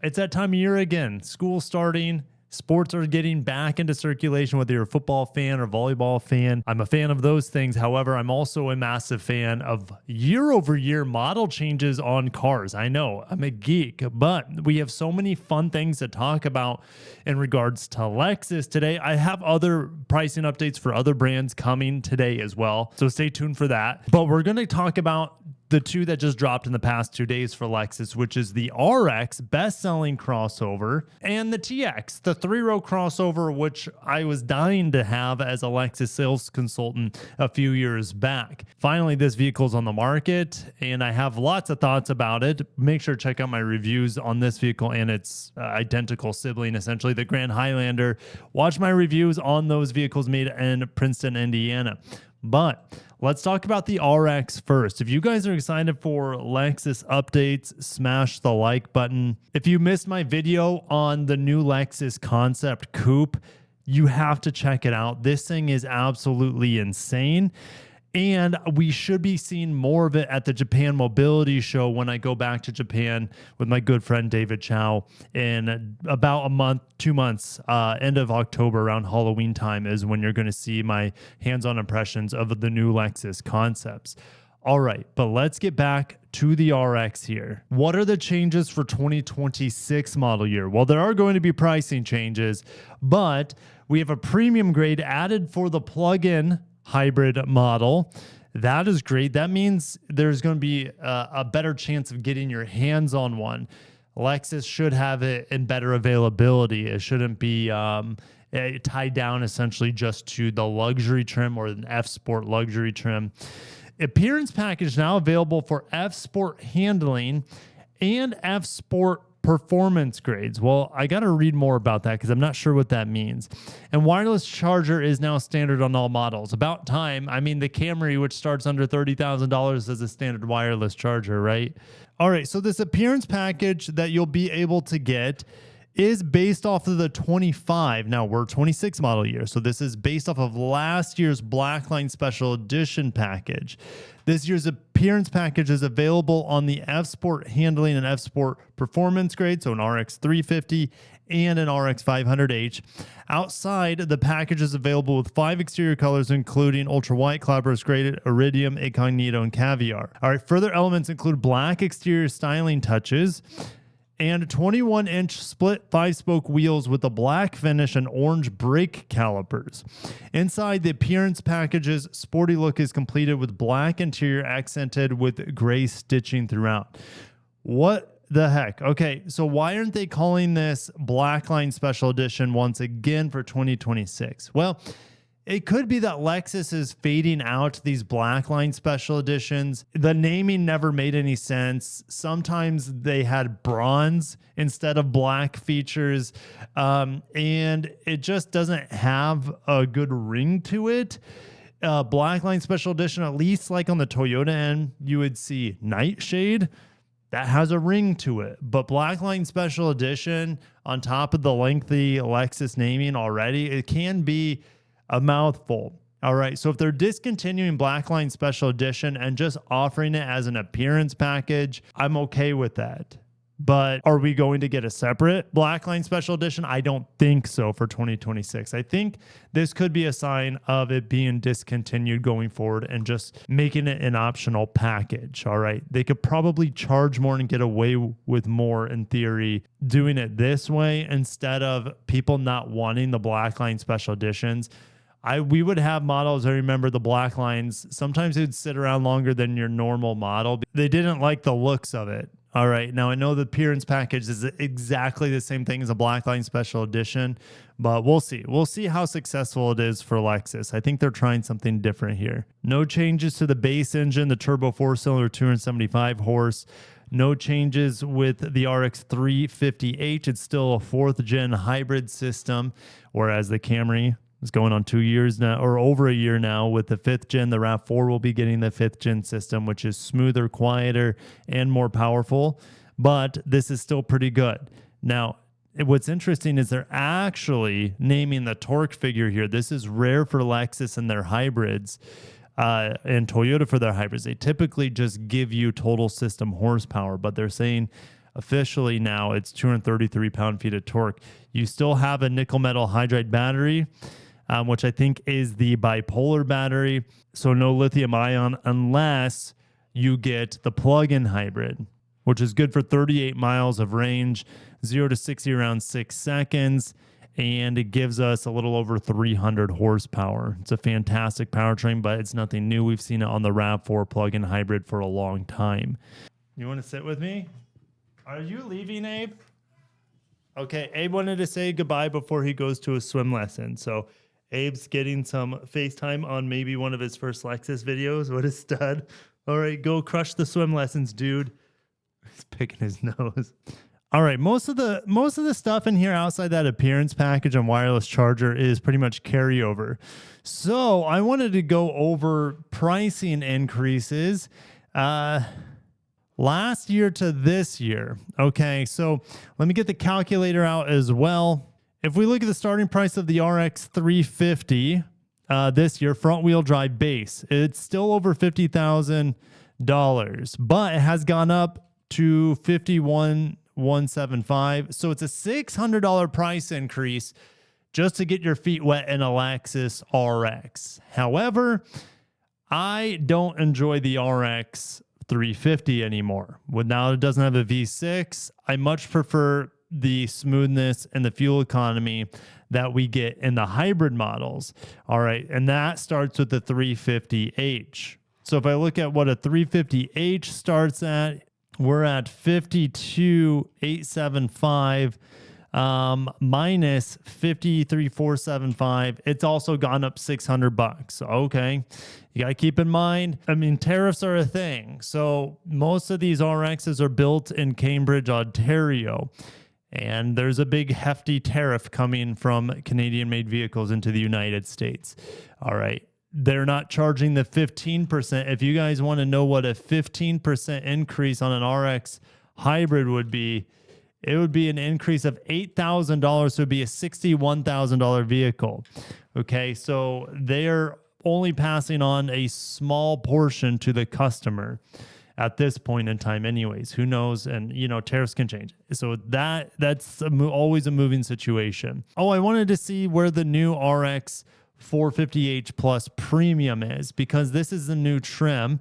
it's that time of year again. School starting. Sports are getting back into circulation, whether you're a football fan or volleyball fan. I'm a fan of those things. However, I'm also a massive fan of year-over-year model changes on cars. I know I'm a geek, but we have so many fun things to talk about in regards to Lexus today. I have other pricing updates for other brands coming today as well, so stay tuned for that. But we're going to talk about the two that just dropped in the past 2 days for Lexus, which is the RX best-selling crossover and the TX, the three-row crossover, which I was dying to have as a Lexus sales consultant a few years back. Finally, this vehicle's on the market, and I have lots of thoughts about it. Make sure to check out my reviews on this vehicle and its identical sibling, essentially the Grand Highlander. Watch my reviews on those vehicles made in Princeton, Indiana. But let's talk about the RX first. If you guys are excited for Lexus updates, smash the like button. If you missed my video on the new Lexus Concept Coupe, you have to check it out. This thing is absolutely insane. And we should be seeing more of it at the Japan Mobility Show when I go back to Japan with my good friend David Chow in about a month, 2 months, end of October around Halloween time is when you're going to see my hands-on impressions of the new Lexus concepts. All right, but let's get back to the RX here. What are the changes for 2026 model year? Well, there are going to be pricing changes, but we have a premium grade added for the plug-in hybrid model. That is great. That means there's going to be a better chance of getting your hands on one. Lexus should have it in better availability. It shouldn't be tied down essentially just to the luxury trim or an F Sport luxury trim. Appearance package now available for F Sport handling and F Sport performance grades. Well, I got to read more about that because I'm not sure what that means. And wireless charger is now standard on all models. About time. I mean, the Camry, which starts under $30,000 as a standard wireless charger, right? All right, so this appearance package that you'll be able to get is based off of the 25. Now we're 26 model year. So this is based off of last year's Blackline Special Edition package. This year's appearance package is available on the F Sport handling and F Sport performance grade. So an RX 350 and an RX 500H. Outside, the package is available with 5 exterior colors, including ultra white, cloudburst graded, iridium, incognito, and caviar. All right, further elements include black exterior styling touches and 21-inch split 5-spoke wheels with a black finish and orange brake calipers. Inside, the appearance package's sporty look is completed with black interior accented with gray stitching throughout. What the heck? Okay, so why aren't they calling this Blackline Special Edition once again for 2026? Well, it could be that Lexus is fading out these Blackline Special Editions. The naming never made any sense. Sometimes they had bronze instead of black features, and it just doesn't have a good ring to it. Blackline Special Edition, at least like on the Toyota end, you would see Nightshade. That has a ring to it. But Blackline Special Edition, on top of the lengthy Lexus naming already, it can be a mouthful. All right, so if they're discontinuing Blackline Special Edition and just offering it as an appearance package, I'm okay with that. But are we going to get a separate Blackline Special Edition? I don't think so for 2026. I think this could be a sign of it being discontinued going forward and just making it an optional package. All right. They could probably charge more and get away with more in theory doing it this way instead of people not wanting the Blackline Special Editions. We would have models, I remember the black lines, sometimes it would sit around longer than your normal model. They didn't like the looks of it. All right, now I know the appearance package is exactly the same thing as a Blackline Special Edition, but we'll see. We'll see how successful it is for Lexus. I think they're trying something different here. No changes to the base engine, the turbo 4-cylinder 275 horse. No changes with the RX 350H. It's still a 4th gen hybrid system, whereas the Camry is going on 2 years now, or over a year now. With the 5th gen, the RAV4 will be getting the 5th gen system, which is smoother, quieter, and more powerful. But this is still pretty good. Now, what's interesting is they're actually naming the torque figure here. This is rare for Lexus and their hybrids, and Toyota for their hybrids. They typically just give you total system horsepower, but they're saying officially now it's 233 pound-feet of torque. You still have a nickel metal hydride battery, which I think is the bipolar battery. So no lithium ion unless you get the plug-in hybrid, which is good for 38 miles of range, 0 to 60 around 6 seconds. And it gives us a little over 300 horsepower. It's a fantastic powertrain, but it's nothing new. We've seen it on the RAV4 plug-in hybrid for a long time. You want to sit with me? Are you leaving, Abe? Okay, Abe wanted to say goodbye before he goes to a swim lesson. So Abe's getting some FaceTime on maybe one of his first Lexus videos. What a stud. All right, go crush the swim lessons, dude. He's picking his nose. All right, most of the stuff in here outside that appearance package and wireless charger is pretty much carryover. So I wanted to go over pricing increases last year to this year. Okay, so let me get the calculator out as well. If we look at the starting price of the RX 350 this year, front wheel drive base, it's still over $50,000, but it has gone up to $51,175. So it's a $600 price increase just to get your feet wet in a Lexus RX. However, I don't enjoy the RX 350 anymore. Now it doesn't have a V6. I much prefer the smoothness and the fuel economy that we get in the hybrid models. All right, and that starts with the 350h. So if I look at what a 350h starts at, we're at 52,875 minus 53,475. It's also gone up $600. Okay, you got to keep in mind, I mean, tariffs are a thing. So most of these RXs are built in Cambridge, Ontario. And there's a big hefty tariff coming from Canadian-made vehicles into the United States. All right. They're not charging the 15%. If you guys want to know what a 15% increase on an RX hybrid would be, it would be an increase of $8,000. So it would be a $61,000 vehicle. Okay. So they're only passing on a small portion to the customer at this point in time anyways. Who knows? And, you know, tariffs can change. So that's always a moving situation. Oh, I wanted to see where the new RX 450h Plus Premium is, because this is the new trim.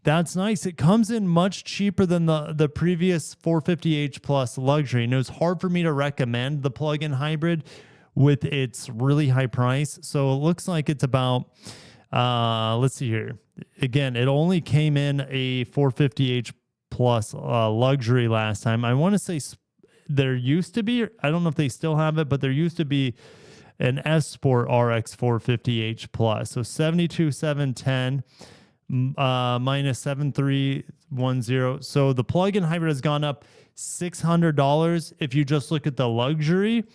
That's nice. It comes in much cheaper than the previous 450h Plus Luxury. And it was hard for me to recommend the plug-in hybrid with its really high price. So it looks like it's about, let's see here. Again, it only came in a 450h Plus Luxury last time. I want to say there used to be, I don't know if they still have it, but there used to be an S Sport RX 450h Plus. So 72,710 minus 7310. So the plug-in hybrid has gone up $600 if you just look at the Luxury.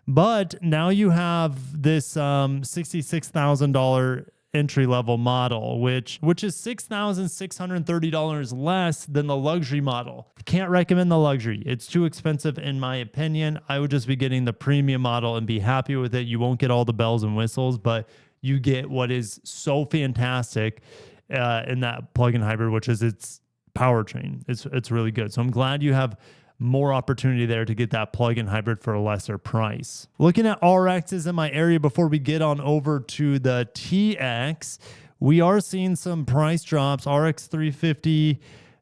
But now you have this $66,000 entry-level model, which is $6,630 less than the luxury model. Can't recommend the luxury. It's too expensive in my opinion. I would just be getting the premium model and be happy with it. You won't get all the bells and whistles, but you get what is so fantastic in that plug-in hybrid, which is its powertrain. It's really good. So I'm glad you have more opportunity there to get that plug-in hybrid for a lesser price. Looking at RXs in my area before we get on over to the TX, we are seeing some price drops. RX 350,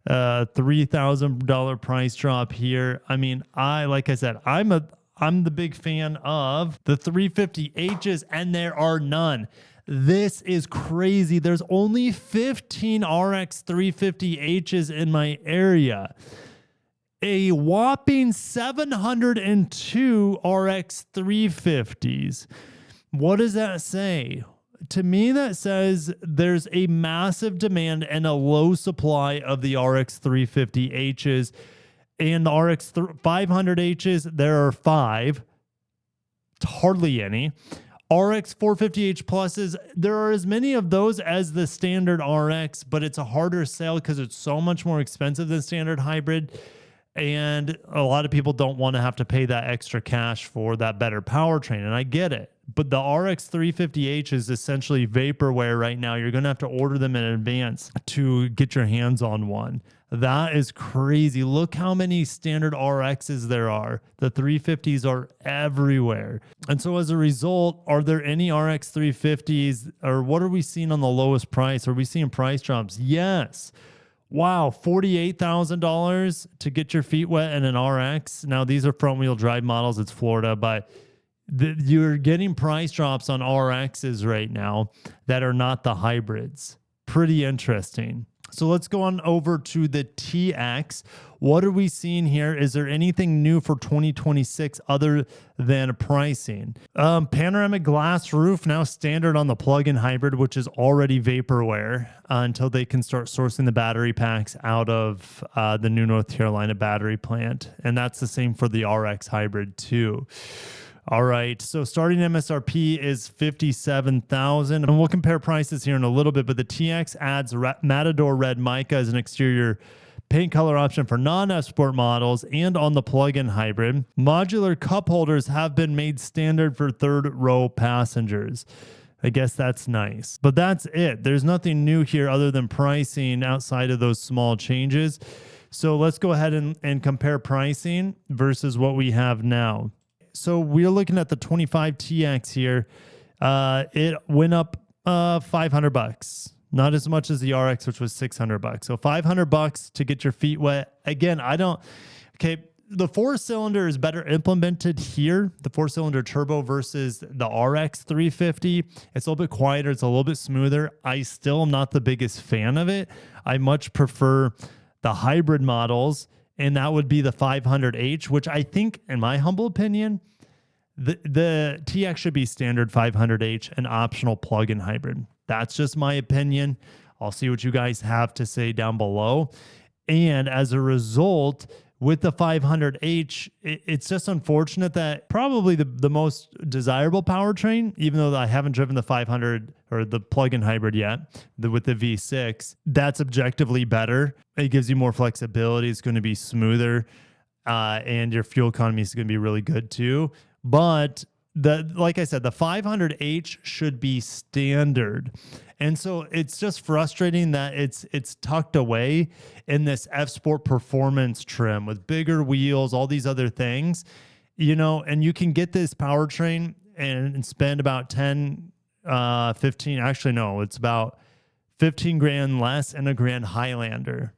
$3,000 price drop here. I mean, like I said, I'm the big fan of the 350Hs, and there are none. This is crazy. There's only 15 RX 350Hs in my area. A whopping 702 RX 350s. What does that say? To me, that says there's a massive demand and a low supply of the RX 350Hs. And the RX 500Hs, there are 5. Hardly any. RX 450h Pluses, there are as many of those as the standard RX, but it's a harder sale because it's so much more expensive than standard hybrid. And a lot of people don't want to have to pay that extra cash for that better powertrain. And I get it. But the RX 350h is essentially vaporware right now. You're going to have to order them in advance to get your hands on one. That is crazy. Look how many standard RXs there are. The 350s are everywhere. And so as a result, are there any RX 350s, or what are we seeing on the lowest price? Are we seeing price drops? Yes. Wow, $48,000 to get your feet wet in an RX. Now, these are front-wheel drive models. It's Florida, but you're getting price drops on RXs right now that are not the hybrids. Pretty interesting. So let's go on over to the TX. What are we seeing here? Is there anything new for 2026 other than pricing? Panoramic glass roof now standard on the plug-in hybrid, which is already vaporware until they can start sourcing the battery packs out of the new North Carolina battery plant. And that's the same for the RX hybrid too. All right, so starting MSRP is $57,000, and we'll compare prices here in a little bit, but the TX adds Matador Red Mica as an exterior paint color option for non-F-Sport models and on the plug-in hybrid. Modular cup holders have been made standard for third row passengers. I guess that's nice, but that's it. There's nothing new here other than pricing outside of those small changes. So let's go ahead and compare pricing versus what we have now. So we're looking at the 25 TX here. It went up $500, not as much as the RX, which was $600. So $500 to get your feet wet. Again, the four-cylinder is better implemented here, the four-cylinder turbo versus the RX 350. It's a little bit quieter. It's a little bit smoother. I still am not the biggest fan of it. I much prefer the hybrid models, and that would be the 500H, which I think, in my humble opinion, the TX should be standard 500H, an optional plug-in hybrid. That's just my opinion. I'll see what you guys have to say down below. And as a result, with the 500H, it's just unfortunate that probably the most desirable powertrain, even though I haven't driven the 500 or the plug-in hybrid yet, with the V6, that's objectively better. It gives you more flexibility. It's going to be smoother, and your fuel economy is going to be really good too. But like I said, the 500H should be standard. And so it's just frustrating that it's tucked away in this F-Sport performance trim with bigger wheels, all these other things, and you can get this powertrain and spend about 10, 15, actually, no, it's about 15 grand less in a Grand Highlander.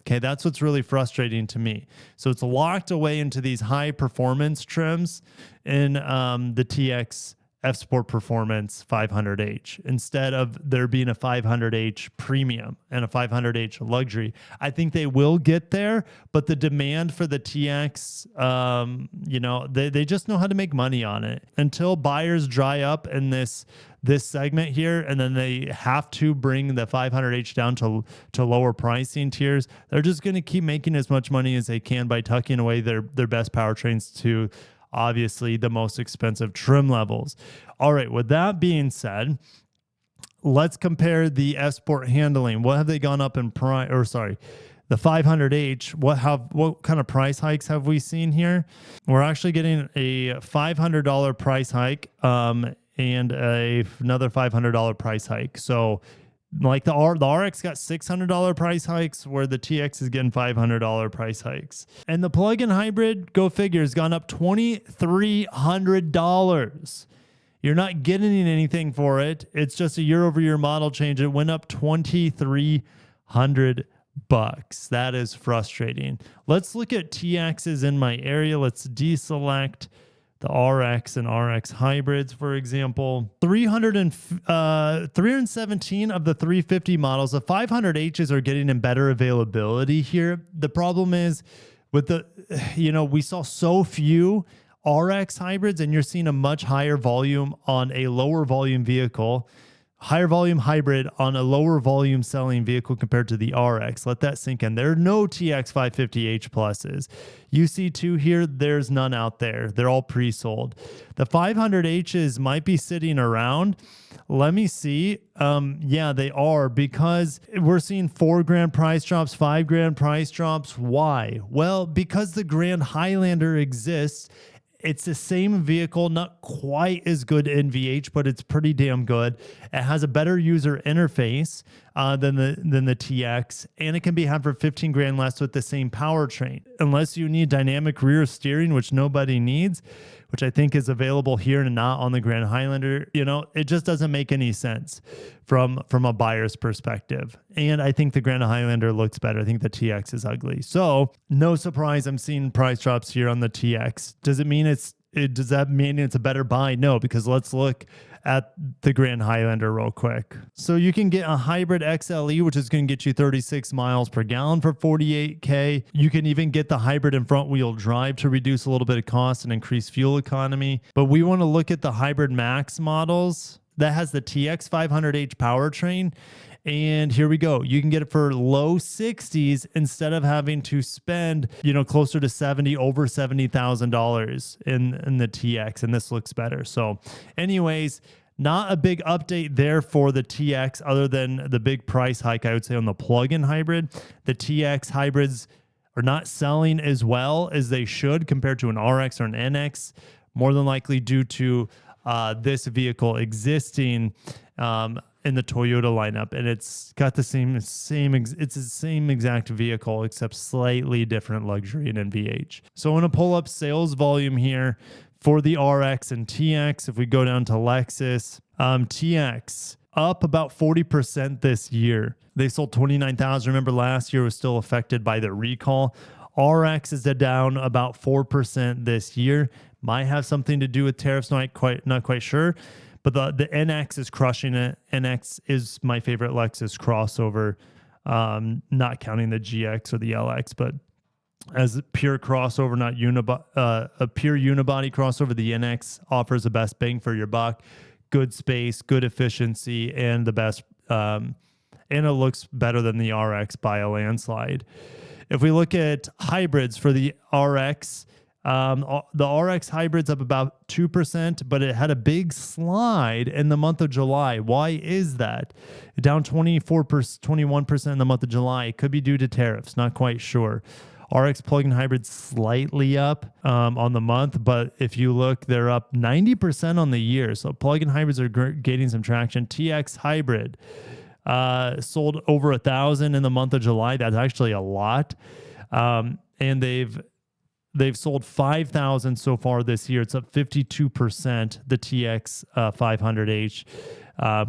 Okay, that's what's really frustrating to me. So it's locked away into these high performance trims in the TX F-Sport Performance 500H instead of there being a 500H premium and a 500H luxury. I think they will get there, but the demand for the TX, they just know how to make money on it. Until buyers dry up in this segment here, and then they have to bring the 500H down to lower pricing tiers, they're just going to keep making as much money as they can by tucking away their best powertrains to obviously the most expensive trim levels. All right, with that being said, let's compare the F-Sport handling. What have they gone up in price? Or sorry, the 500H, what kind of price hikes have we seen here? We're actually getting a $500 price hike and another $500 price hike. So like the RX got $600 price hikes, where the TX is getting $500 price hikes. And the plug-in hybrid, go figure, has gone up $2,300. You're not getting anything for it. It's just a year-over-year model change. It went up $2,300. That is frustrating. Let's look at TXs in my area. Let's deselect the RX and RX hybrids, for example. 317 of the 350 models, the 500Hs are getting in better availability here. The problem is with we saw so few RX hybrids, and you're seeing a much higher volume on a lower volume vehicle. higher volume hybrid on a lower volume selling vehicle compared to the RX. Let that sink in. There are no TX 550H pluses. You see two here, there's none out there. They're all pre-sold. The 500Hs might be sitting around. Let me see. Yeah, they are, because we're seeing $4,000 price drops, $5,000 price drops. Why? Well, because the Grand Highlander exists. It's the same vehicle, not quite as good NVH, but it's pretty damn good. It has a better user interface than the TX, and it can be had for $15,000 less with the same powertrain. Unless you need dynamic rear steering, which nobody needs, which I think is available here and not on the Grand Highlander. You know, it just doesn't make any sense from a buyer's perspective. And I think the Grand Highlander looks better. I think the TX is ugly. So no surprise, I'm seeing price drops here on the TX. Does it mean does that mean it's a better buy? No, because let's look at the Grand Highlander real quick. So you can get a hybrid XLE, which is going to get you 36 miles per gallon for $48K. You can even get the hybrid and front wheel drive to reduce a little bit of cost and increase fuel economy. But we want to look at the hybrid max models that has the TX 500H powertrain. And here we go. You can get it for low 60s instead of having to spend, you know, closer to over $70,000 in the TX. And this looks better. So anyways, not a big update there for the TX other than the big price hike, I would say, on the plug-in hybrid. The TX hybrids are not selling as well as they should compared to an RX or an NX, more than likely due to this vehicle existing in the Toyota lineup, and it's got the it's the same exact vehicle except slightly different luxury and NVH. So I'm going to pull up sales volume here for the RX and TX. If we go down to Lexus, TX up about 40% this year. They sold 29,000. Remember, last year was still affected by the recall. RX is down about 4% this year. Might have something to do with tariffs, not quite sure. But the NX is crushing it. NX is my favorite Lexus crossover, not counting the GX or the LX, but as a pure crossover, not a pure unibody crossover, the NX offers the best bang for your buck, good space, good efficiency, and the best. And it looks better than the RX by a landslide. If we look at hybrids for the RX, the RX hybrid's up about 2%, but it had a big slide in the month of July. Why is that? Down 21% in the month of July. It could be due to tariffs, not quite sure. RX plug-in hybrid slightly up on the month, but if you look, they're up 90% on the year. So plug-in hybrids are gaining some traction. TX hybrid sold over 1,000 in the month of July. That's actually a lot. And they've sold 5,000 so far this year. It's up 52%, the TX 500H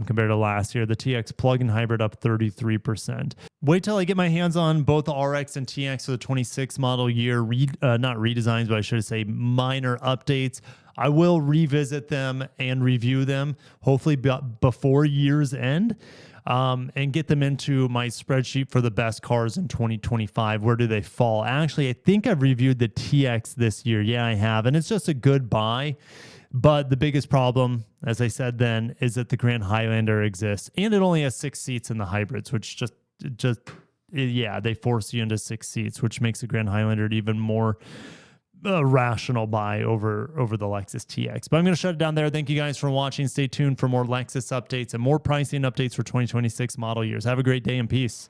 compared to last year. The TX plug-in hybrid up 33%. Wait till I get my hands on both the RX and TX for the 26 model year. Not redesigns, but I should say minor updates. I will revisit them and review them, hopefully before year's end. And get them into my spreadsheet for the best cars in 2025. Where do they fall? Actually, I think I've reviewed the TX this year. Yeah, I have. And it's just a good buy. But the biggest problem, as I said then, is that the Grand Highlander exists. And it only has 6 seats in the hybrids, which yeah, they force you into 6 seats, which makes the Grand Highlander even more rational buy over the Lexus TX. But I'm going to shut it down there. Thank you guys for watching. Stay tuned for more Lexus updates and more pricing updates for 2026 model years. Have a great day and peace.